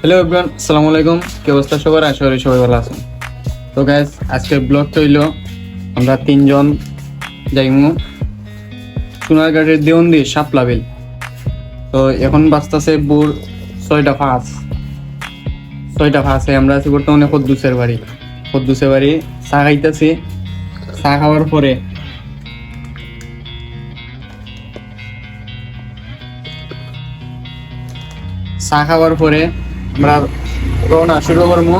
Hello everyone, আসসালামু আলাইকুম। কি অবস্থা সবার? আশা করি সবাই ভালো আছেন। তো গাইস, আজকের ব্লগটা হইলো আমরা তিনজন যাইমু সোনারঘাটের দেওয়ন্দি শাপলা বিল। তো এখন বাজতেছে ভোর 6টা 5। আমরা আছি বর্তমানে কদ্দুসের বাড়ি। চা খাইতেছি। চা খাওয়ার পরে আমরা রওনা শুরু করবো।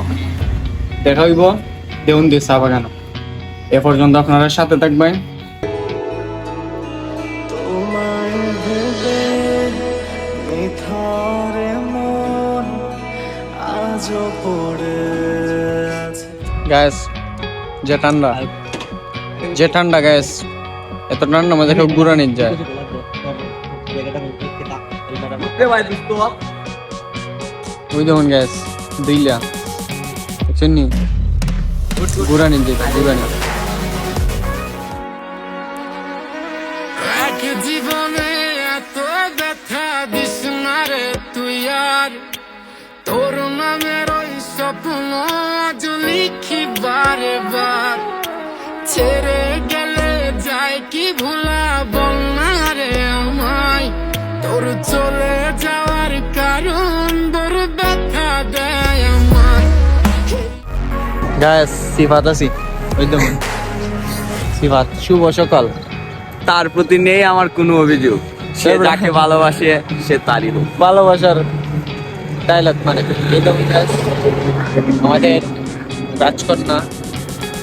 দেখা হইব দেওয়ন্দি চা বাগান। এ পর্যন্ত আপনারা সাথে থাকবেন। গ্যাস যে ঠান্ডা গ্যাস, এত ঠান্ডা মধ্যে কেউ ঘুরা নিয়ে যায়। ওই দেখুন গ্যাস দিলা শুনি ঘুরা নিয়ে যেতে ঘুরানি। জীবনে এত ব্যথা দিস না রে তুই আর, তোর নামের ওই স্বপ্ন আজ লিখি বারে বার। ছেড়ে গেলে যায় কি ভুলা বল না রে আমায়, তোর চলে যাওয়ার কারণ তোর ব্যথা দেয় আমার। গ্যাস সিফাত আছি, ওই দেখুন সিফাত। শুভ সকাল। তার প্রতি নেই আমার কোনো অভিযোগ। সে যাকে ভালোবাসে সে তারই রূপ। ভালোবাসার ডায়লগ মানে এই দেখুন গ্যাস, আমাদের রাজকন্যা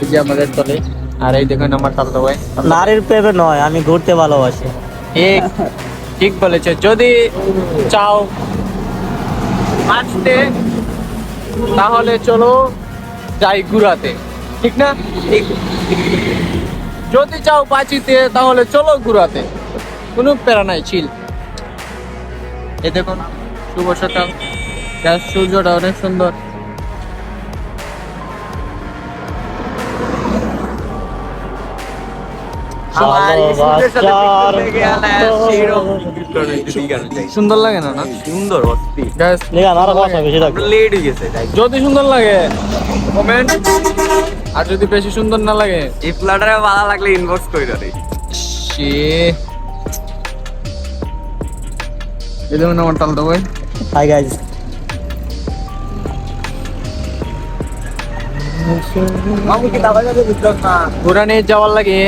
এই যে আমাদের তলে। আর এই দেখুন আমার তালতো ভাই। নারীর প্রেমে নয়, আমি ঘুরতে ভালোবাসি। ঠিক বলেছে। যদি চাও বাঁচতে তাহলে চলো যাই ঘুরাতে, ঠিক না? ঠিক। যদি চাও বাঁচিতে তাহলে চলো ঘুরাতে, কোনো প্যারা নাই, চিল। এই দেখুন শুভ সকাল। গ্যাস সূর্যটা অনেক সুন্দর। সুন্দর লাগে না? সুন্দর অস্থি। গ্যাস লেট হয়ে গেছে। যদি সুন্দর লাগে কমেন্ট, আর যদি বেশি সুন্দর না লাগে এই ফ্ল্যাটারে ভালো লাগলে ইনবক্স কইরা রে। এই দেখুন আমার তালতো ভাই। হাই গাইস, মামু কি দাবা যাবে বুঝছ না? ঘোরা নিয়ে যাওয়ার লাগে।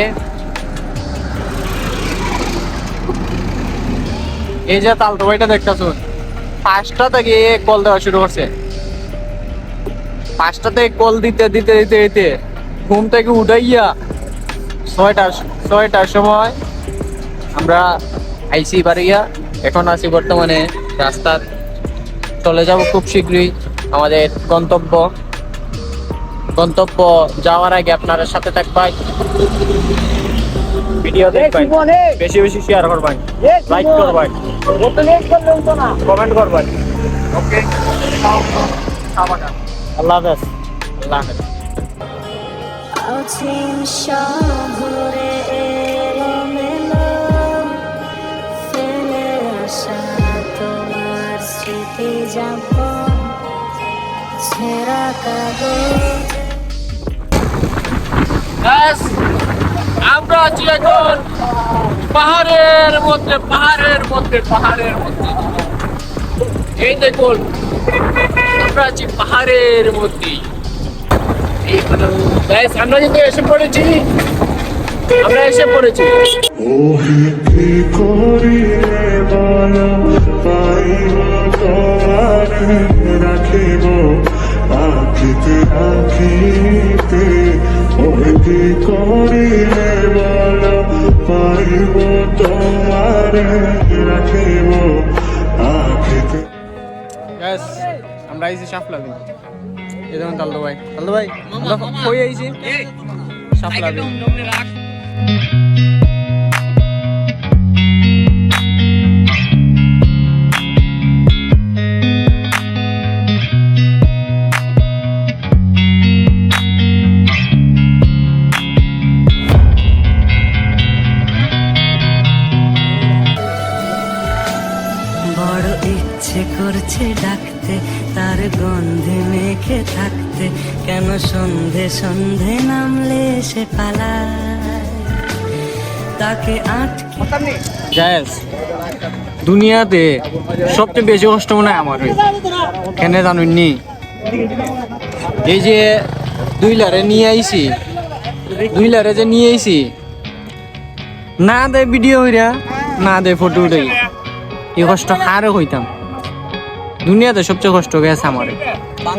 এই যে তালতো ভাইটা দেখতেছুন, 5টা থেকে কল দেওয়া শুরু করছে। 5টা থেকে কল দিতে দিতে দিতে দিতে ঘুম থেকে উঠাইয়া 6টার সময় আমরা আইসি বাড়িয়া। এখন আছি বর্তমানে রাস্তা, চলে যাব খুব শীঘ্রই আমাদের গন্তব্য যাওয়ার আগে আপনারা সাথে থাকবেন, ভিডিও দেখবেন, বেশি বেশি শেয়ার করবেন, লাইক করবেন, কমেন্ট করবেন। ওকে, আল্লাহ হাফেজ। আল্লাহ হাফেজ। অসীম শহরে এলোমেলো ফেলে আসা তোমার স্মৃতি যাপন, ছেঁড়া কাগজ। Guys, আমরা আছি এখন পাহাড়ের মধ্যে। এই দেখুন আমরা আছি পাহাড়ের মধ্যে। Guys, আমরা কিন্তু এসে পড়েছি। ওহে কি করিলে বলো, পাইব তোমার রাখিব আখিতে আখিতে। ওহে কি করিলে বলো, পাইব তোমার রাখিব আখিতে। Guys, আমরা আইছি শাপলা বিল। এই দেখুন তালতো ভাই কই আইছি? শাপলা বিল। বড় ইচ্ছে করছে কাছে ডাকতে, তার গন্ধে মেখে থাকতে, কেন সন্ধে সন্ধে নামলে সে পালায়, তাকে আটকে। গ্যাস দুনিয়াতে সবচেয়ে বেশি কষ্ট মনে হয় আমার কেন জানুননি, এই যে দুই লারে নিয়ে আইছি, দুই লারে যে নিয়ে আইছি, না দে ভিডিও হইরা না দে ফটো উঠাই, এই কষ্ট কারও হইতাম। দুনিয়াতে সবচেয়ে কষ্ট গেছে আমার।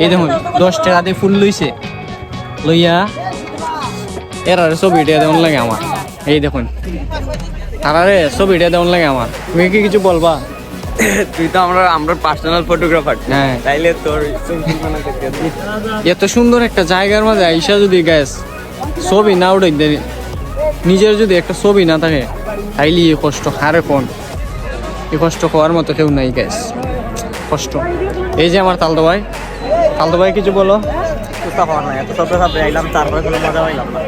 এই দেখুন 10 টাকা দিয়ে ফুল লইছে, লইয়া এরারে ছবিটা দেওয়ান লাগে আমার। এই দেখুন তারারে ছবিটা দেওয়ান লাগে আমার। তুমি কি কিছু বলবা? তুই তো আমরা পার্সোনাল ফটোগ্রাফার, হ্যাঁ। তাইলে তোর এত সুন্দর একটা জায়গার মাঝে আইসা যদি গ্যাস ছবি না উঠাই দেয়, নিজের যদি একটা ছবি না থাকে, তাইলে এই কষ্ট হারে কোন, এই কষ্ট হওয়ার মতো কেউ নাই গ্যাস, কষ্ট। এই যে আমার তালতো ভাই, তালতো ভাই কিছু বলো। এত শব্দ সাপড়ে আইলাম, তারপরে কোনো মজা পাইলাম না।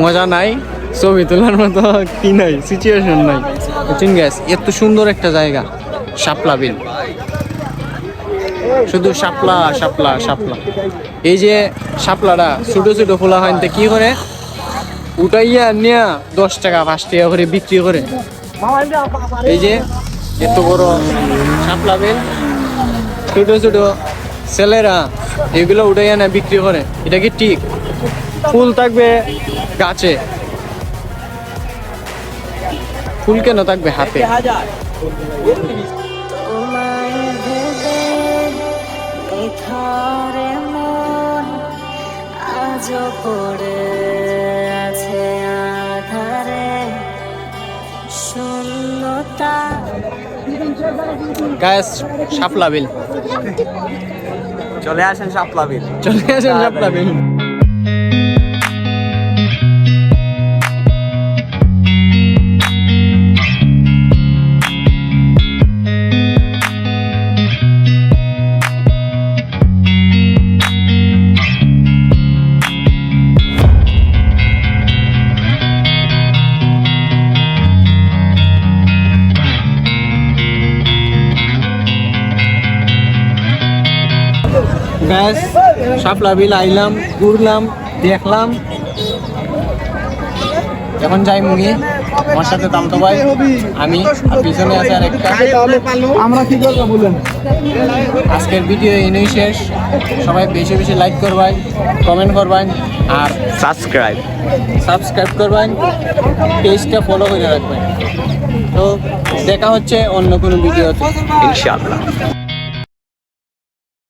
মজা নাই, ছবি তোলার মতো কি নাই, সিচুয়েশন নাই, বুঝছেন গ্যাস। এত সুন্দর একটা জায়গা শাপলা বিল, শুধু শাপলা শাপলা শাপলা। এই যে শাপলাটা ছোট ছোট ফোলা হয় কি করে উঠাইয়া নিয়া 10 টাকা 5 টাকা করে বিক্রি করে। এই যে এত বড় শাপলা বিল, ছোট ছোট ছেলেরা এগুলো উঠাইয়া না বিক্রি করে। এটা কি ঠিক? ফুল থাকবে গাছে, ফুল কেন থাকবে হাতে? তোমায় ভেবে নিথরে মন আজও পড়ে আছে আধারে, শূন্যতা। গ্যাস শাপলা বিল, চলে আসেন শাপলা বিল। চলে আসেন শাপলা বিল। গ্যাস শাপলা বিল আইলাম, ঘুরলাম, দেখলাম, এখন যাই মুগি। আমার সাথে তালতো ভাই, আমি, আর পিছনে আছে আর একটা। আমরা কি করবো বলেন? আজকের ভিডিও এনেই শেষ। সবাই বেশি বেশি লাইক করবেন, কমেন্ট করবেন, আর সাবস্ক্রাইব করবেন, পেজটা ফলো করে রাখবেন। তো দেখা হচ্ছে অন্য কোনো ভিডিওতে ইনশাআল্লাহ।